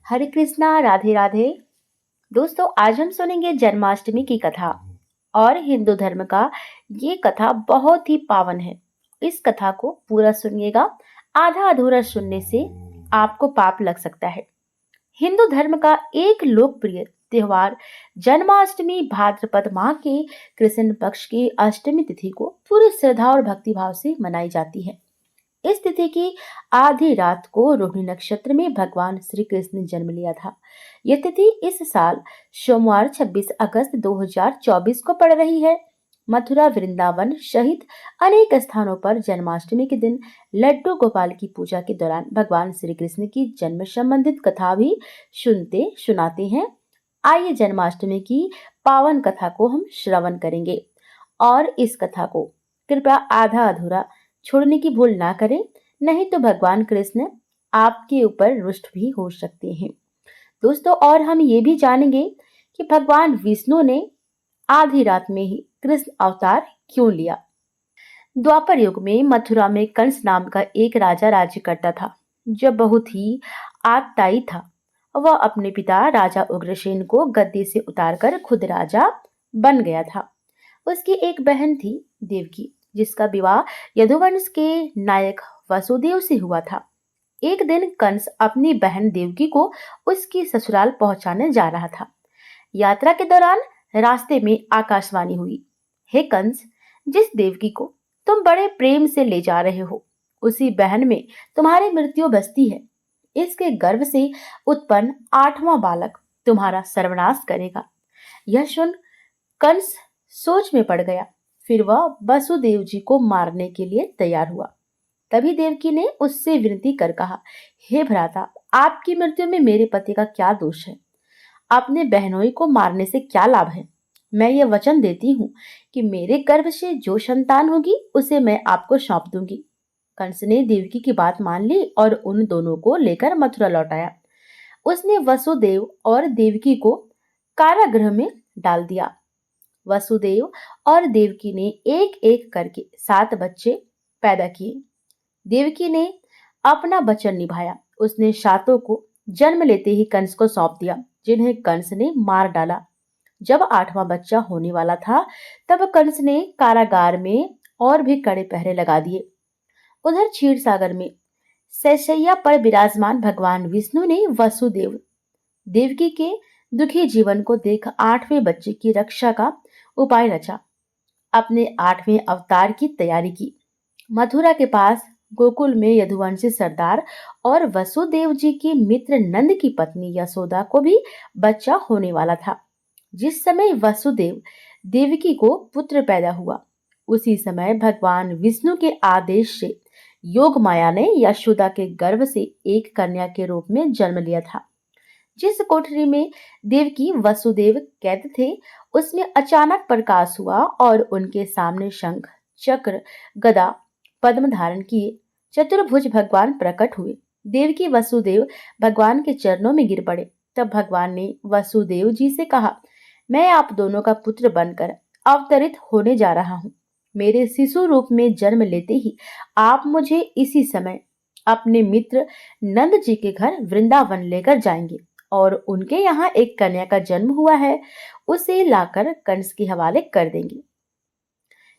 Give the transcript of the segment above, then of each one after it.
हरे कृष्णा, राधे राधे। दोस्तों, आज हम सुनेंगे जन्माष्टमी की कथा। और हिंदू धर्म का ये कथा बहुत ही पावन है। इस कथा को पूरा सुनिएगा। आधा अधूरा सुनने से आपको पाप लग सकता है। हिंदू धर्म का एक लोकप्रिय त्योहार जन्माष्टमी भाद्रपद माह के कृष्ण पक्ष की अष्टमी तिथि को पूरी श्रद्धा और भक्तिभाव से मनाई जाती है। इस तिथि की आधी रात को रोहिणी नक्षत्र में भगवान श्री कृष्ण ने जन्म लिया था। यह तिथि इस साल सोमवार 26 अगस्त 2024 को पड़ रही है। मथुरा, वृंदावन सहित अनेक स्थानों पर जन्माष्टमी के दिन लड्डू गोपाल की पूजा के दौरान भगवान श्री कृष्ण की जन्म संबंधित कथा भी सुनते सुनाते हैं। आइए जन्माष्टमी की पावन कथा को हम श्रवण करेंगे। और इस कथा को कृपया आधा अधूरा छोड़ने की भूल ना करें, नहीं तो भगवान कृष्ण आपके ऊपर रुष्ट भी हो सकते हैं। दोस्तों, और हम ये भी जानेंगे कि भगवान विष्णु ने आधी रात में ही कृष्ण अवतार क्यों लिया। द्वापर युग में मथुरा में कंस नाम का एक राजा राज्य करता था, जो बहुत ही आतताई था। वह अपने पिता राजा उग्रसेन को गद्दी से उतारकर खुद राजा बन गया था। उसकी एक बहन थी देवकी, जिसका विवाह यदुवंश के नायक वसुदेव से हुआ था। एक दिन कंस अपनी बहन देवकी को उसकी ससुराल पहुंचाने जा रहा था। यात्रा के दौरान रास्ते में आकाशवाणी हुई, हे कंस, जिस देवकी को तुम बड़े प्रेम से ले जा रहे हो, उसी बहन में तुम्हारी मृत्यु बसती है। इसके गर्भ से उत्पन्न 8वां बालक तुम्हारा सर्वनाश करेगा। यह सुन कंस सोच में पड़ गया। फिर वह वसुदेव जी को मारने के लिए तैयार हुआ। तभी देवकी ने उससे विनती कर कहा, हे भ्राता, आपकी मृत्यु में मेरे पति का क्या दोष है? अपने बहनोई को मारने से क्या लाभ है? मैं ये वचन देती हूँ कि मेरे गर्भ से जो संतान होगी उसे मैं आपको सौंप दूंगी। कंस ने देवकी की बात मान ली और उन दोनों को लेकर मथुरा लौट आया। उसने वसुदेव और देवकी को कारागृह में डाल दिया। वसुदेव और देवकी ने एक एक करके 7 बच्चे पैदा किए। देवकी ने अपना वचन निभाया। उसने सातों को जन्म लेते ही कंस को सौंप दिया, जिन्हें कंस ने मार डाला। जब 8वां बच्चा होने वाला था, तब कंस ने कारागार में और भी कड़े पहरे लगा दिए। उधर क्षीर सागर में सैसैया पर विराजमान भगवान विष्णु ने वसुदेव देवकी के दुखी जीवन को देख 8वें बच्चे की रक्षा का उपाय रचा। अपने 8वें अवतार की तैयारी की। मथुरा के पास गोकुल में यदुवंशी सरदार और वसुदेव जी के मित्र नंद की पत्नी यशोदा को भी बच्चा होने वाला था। जिस समय वसुदेव देवकी को पुत्र पैदा हुआ, उसी समय भगवान विष्णु के आदेश से योग माया ने यशोदा के गर्भ से एक कन्या के रूप में जन्म लिया था। जिस कोठरी में देवकी वसुदेव कैद थे, उसमें अचानक प्रकाश हुआ और उनके सामने शंख, चक्र, गदा, पद्म धारण किए चतुर्भुज भगवान प्रकट हुए। देवकी वसुदेव भगवान के चरणों में गिर पड़े। तब भगवान ने वसुदेव जी से कहा, मैं आप दोनों का पुत्र बनकर अवतरित होने जा रहा हूँ। मेरे शिशु रूप में जन्म लेते ही आप मुझे इसी समय अपने मित्र नंद जी के घर वृंदावन लेकर जाएंगे और उनके यहाँ एक कन्या का जन्म हुआ है, उसे लाकर कंस के हवाले कर देंगे।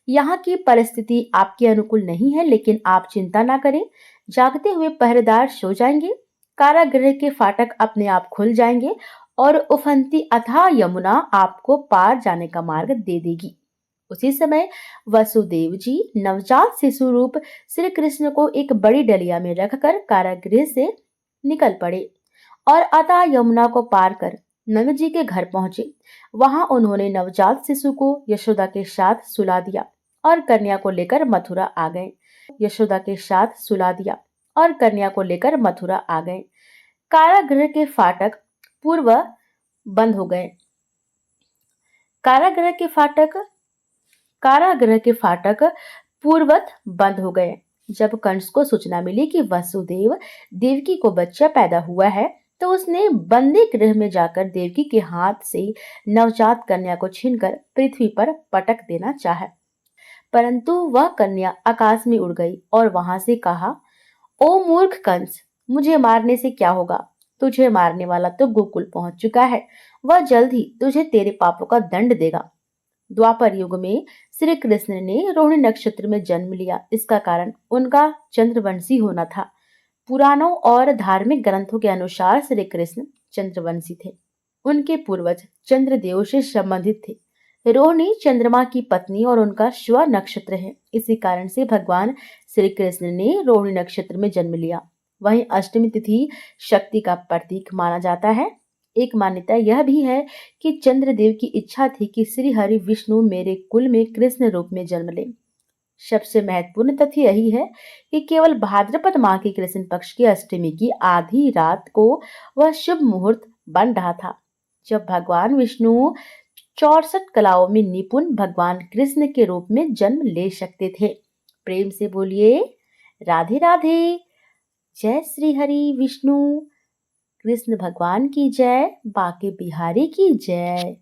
यहाँ की परिस्थिति आपके अनुकूल नहीं है, लेकिन आप चिंता ना करें। जागते हुए पहरेदार सो जाएंगे, कारागृह के फाटक अपने आप खुल जाएंगे और उफनती अथाह यमुना आपको पार जाने का मार्ग दे देगी। उसी समय वसुदेव जी नवजात शिशु रूप श्री कृष्ण को एक बड़ी डलिया में रखकर कारागृह से निकल पड़े और अतः यमुना को पार कर नंद जी के घर पहुंचे। वहां उन्होंने नवजात शिशु को यशोदा के साथ सुला दिया और कन्या को लेकर मथुरा आ गए। यशोदा के साथ सुला दिया और कन्या को लेकर मथुरा आ गए। कारागृह के फाटक पूर्व बंद हो गए। कारागृह के फाटक कारागृह के फाटक पूर्वत बंद हो गए। जब कंस को सूचना मिली कि वसुदेव देवकी को बच्चा पैदा हुआ है, तो उसने बंदी गृह में जाकर देवकी के हाथ से नवजात कन्या को छीनकर पृथ्वी पर पटक देना चाहा, परंतु वह कन्या आकाश में उड़ गई और वहां से कहा, ओ मूर्ख कंस, मुझे मारने से क्या होगा? तुझे मारने वाला तो गोकुल पहुंच चुका है। वह जल्द ही तुझे तेरे पापों का दंड देगा। द्वापर युग में श्री कृष्ण ने रोहिणी नक्षत्र में जन्म लिया। इसका कारण उनका चंद्रवंशी होना था। पुराणों और धार्मिक ग्रंथों के अनुसार श्री कृष्ण चंद्रवंशी थे। उनके पूर्वज चंद्रदेव से संबंधित थे। रोहिणी चंद्रमा की पत्नी और उनका स्व नक्षत्र है। इसी कारण से भगवान श्री कृष्ण ने रोहिणी नक्षत्र में जन्म लिया। वहीं अष्टमी तिथि शक्ति का प्रतीक माना जाता है। एक मान्यता यह भी है कि चंद्रदेव की इच्छा थी कि श्री हरि विष्णु मेरे कुल में कृष्ण रूप में जन्म ले। सबसे महत्वपूर्ण तथ्य यही है कि केवल भाद्रपद माह की कृष्ण पक्ष की अष्टमी की आधी रात को वह शुभ मुहूर्त बन रहा था, जब भगवान विष्णु 64 कलाओं में निपुण भगवान कृष्ण के रूप में जन्म ले सकते थे। प्रेम से बोलिए राधे राधे। जय श्री हरि विष्णु। कृष्ण भगवान की जय। बाके बिहारी की जय।